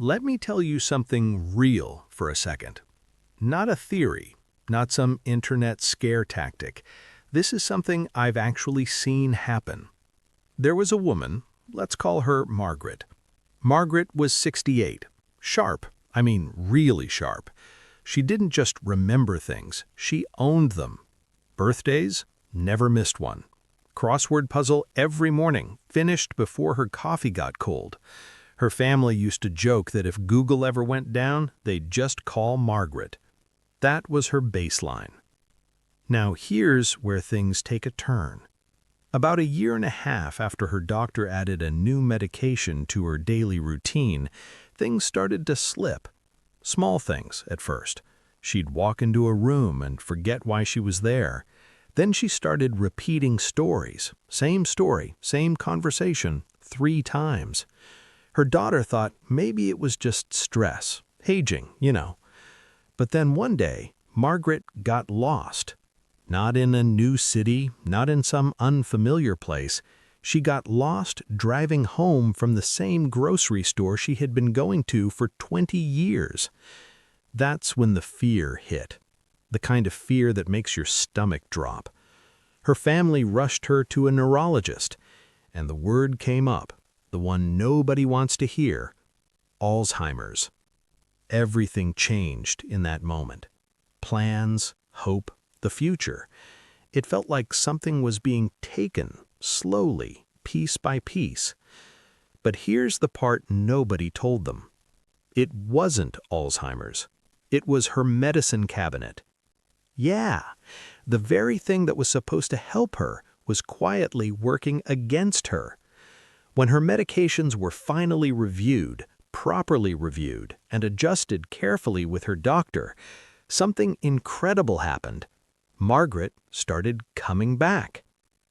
let me tell you something real for a second. Not a theory, not some internet scare tactic. This is something I've actually seen happen. There was a woman, let's call her Margaret. Margaret was 68. Sharp, I mean really sharp. She didn't just remember things, she owned them. Birthdays? Never missed one. Crossword puzzle every morning, finished before her coffee got cold. Her family used to joke that if Google ever went down, they'd just call Margaret. That was her baseline. Now here's where things take a turn. About a year and a half after her doctor added a new medication to her daily routine, things started to slip. Small things at first. She'd walk into a room and forget why she was there. Then she started repeating stories. Same story, same conversation, 3 times. Her daughter thought maybe it was just stress, aging, you know. But then one day, Margaret got lost. Not in a new city, not in some unfamiliar place. She got lost driving home from the same grocery store she had been going to for 20 years. That's when the fear hit. The kind of fear that makes your stomach drop. Her family rushed her to a neurologist, and the word came up, the one nobody wants to hear: Alzheimer's. Everything changed in that moment. Plans, hope, the future. It felt like something was being taken, slowly, piece by piece. But here's the part nobody told them. It wasn't Alzheimer's. It was her medicine cabinet. Yeah, the very thing that was supposed to help her was quietly working against her. When her medications were finally reviewed, properly reviewed, and adjusted carefully with her doctor, something incredible happened. Margaret started coming back.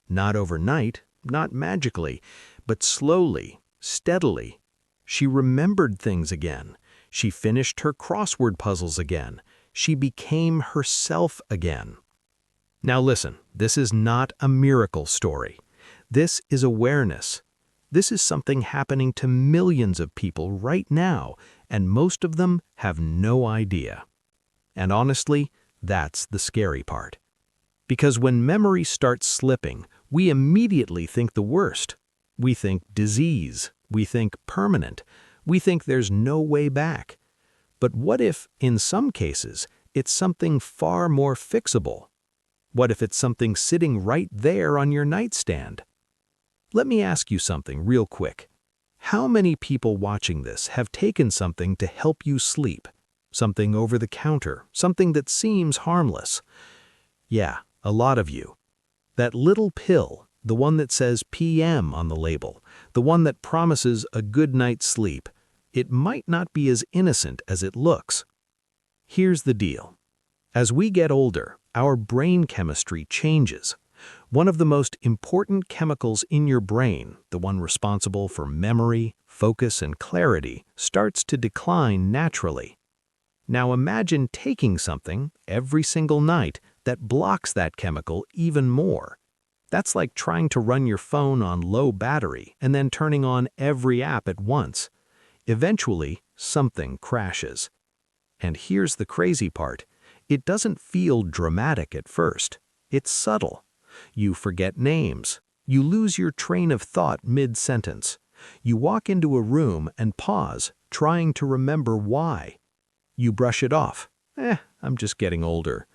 Not overnight, not magically, but slowly, steadily. She remembered things again. She finished her crossword puzzles again. She became herself again. Now listen, this is not a miracle story. This is awareness. This is something happening to millions of people right now, and most of them have no idea. And honestly, that's the scary part. Because when memory starts slipping, we immediately think the worst. We think disease. We think permanent. We think there's no way back. But what if, in some cases, it's something far more fixable? What if it's something sitting right there on your nightstand? Let me ask you something real quick. How many people watching this have taken something to help you sleep? Something over the counter, something that seems harmless. Yeah, a lot of you. That little pill, the one that says PM on the label, the one that promises a good night's sleep, it might not be as innocent as it looks. Here's the deal. As we get older, our brain chemistry changes. One of the most important chemicals in your brain, the one responsible for memory, focus, and clarity, starts to decline naturally. Now imagine taking something every single night that blocks that chemical even more. That's like trying to run your phone on low battery and then turning on every app at once. Eventually, something crashes. And here's the crazy part. It doesn't feel dramatic at first. It's subtle. You forget names. You lose your train of thought mid-sentence. You walk into a room and pause, trying to remember why. You brush it off. I'm just getting older.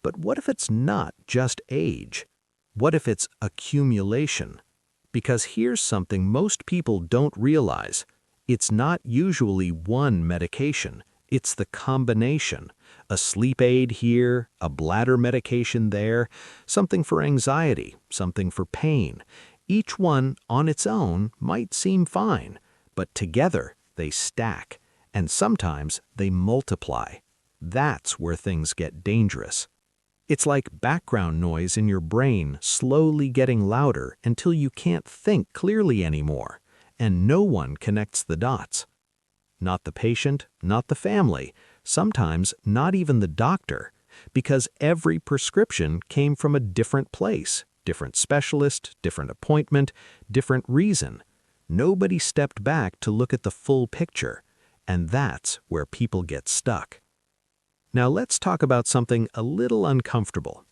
But what if it's not just age? What if it's accumulation? Because here's something most people don't realize. It's not usually one medication. It's the combination. A sleep aid here, a bladder medication there, something for anxiety, something for pain. Each one on its own might seem fine, but together they stack, and sometimes they multiply. That's where things get dangerous. It's like background noise in your brain slowly getting louder until you can't think clearly anymore, and no one connects the dots. Not the patient, not the family, sometimes not even the doctor, because every prescription came from a different place, different specialist, different appointment, different reason. Nobody stepped back to look at the full picture. And that's where people get stuck. Now let's talk about something a little uncomfortable.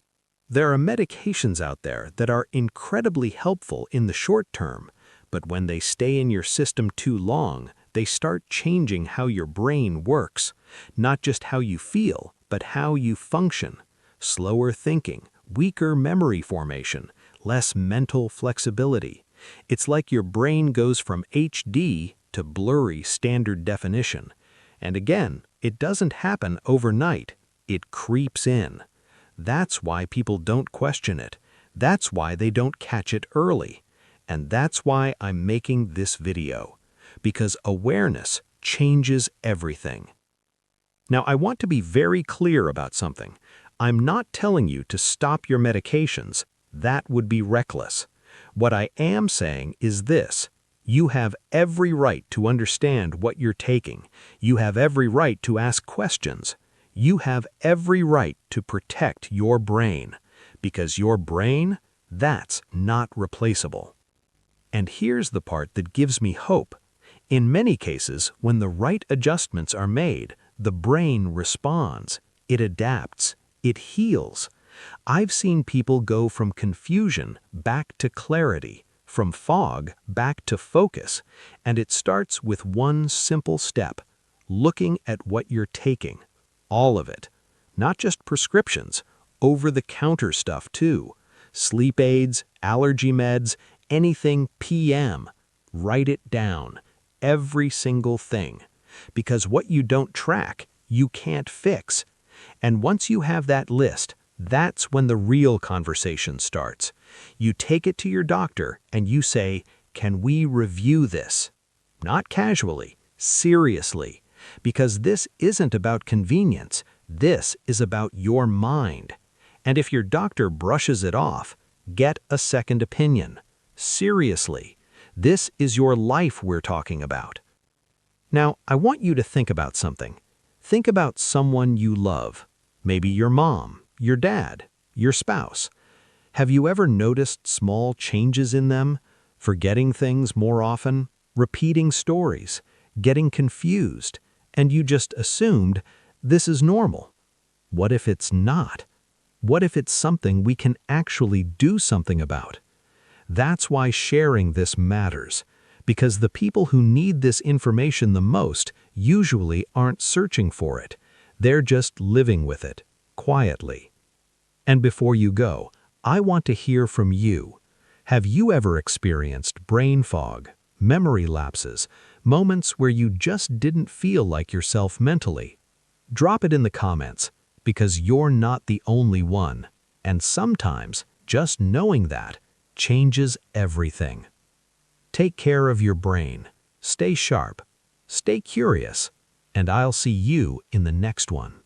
There are medications out there that are incredibly helpful in the short term, but when they stay in your system too long, they start changing how your brain works. Not just how you feel, but how you function. Slower thinking, weaker memory formation, less mental flexibility. It's like your brain goes from HD to blurry standard definition. And again, it doesn't happen overnight. It creeps in. That's why people don't question it. That's why they don't catch it early. And that's why I'm making this video. Because awareness changes everything. Now, I want to be very clear about something. I'm not telling you to stop your medications. That would be reckless. What I am saying is this. You have every right to understand what you're taking. You have every right to ask questions. You have every right to protect your brain. Because your brain, that's not replaceable. And here's the part that gives me hope. In many cases, when the right adjustments are made, the brain responds. It adapts. It heals. I've seen people go from confusion back to clarity, from fog back to focus, and it starts with one simple step, looking at what you're taking. All of it. Not just prescriptions, over-the-counter stuff too. Sleep aids, allergy meds, anything PM. Write it down. Every single thing. Because what you don't track, you can't fix. And once you have that list, that's when the real conversation starts. You take it to your doctor and you say, "Can we review this?" Not casually, seriously. Because this isn't about convenience, this is about your mind. And if your doctor brushes it off, get a second opinion. Seriously, this is your life we're talking about. Now, I want you to think about something. Think about someone you love. Maybe your mom, your dad, your spouse. Have you ever noticed small changes in them? Forgetting things more often, repeating stories, getting confused, and you just assumed this is normal. What if it's not? What if it's something we can actually do something about? That's why sharing this matters, because the people who need this information the most usually aren't searching for it. They're just living with it, quietly. And before you go, I want to hear from you. Have you ever experienced brain fog, memory lapses, moments where you just didn't feel like yourself mentally? Drop it in the comments, because you're not the only one. And sometimes, just knowing that changes everything. Take care of your brain. Stay sharp. Stay curious. And I'll see you in the next one.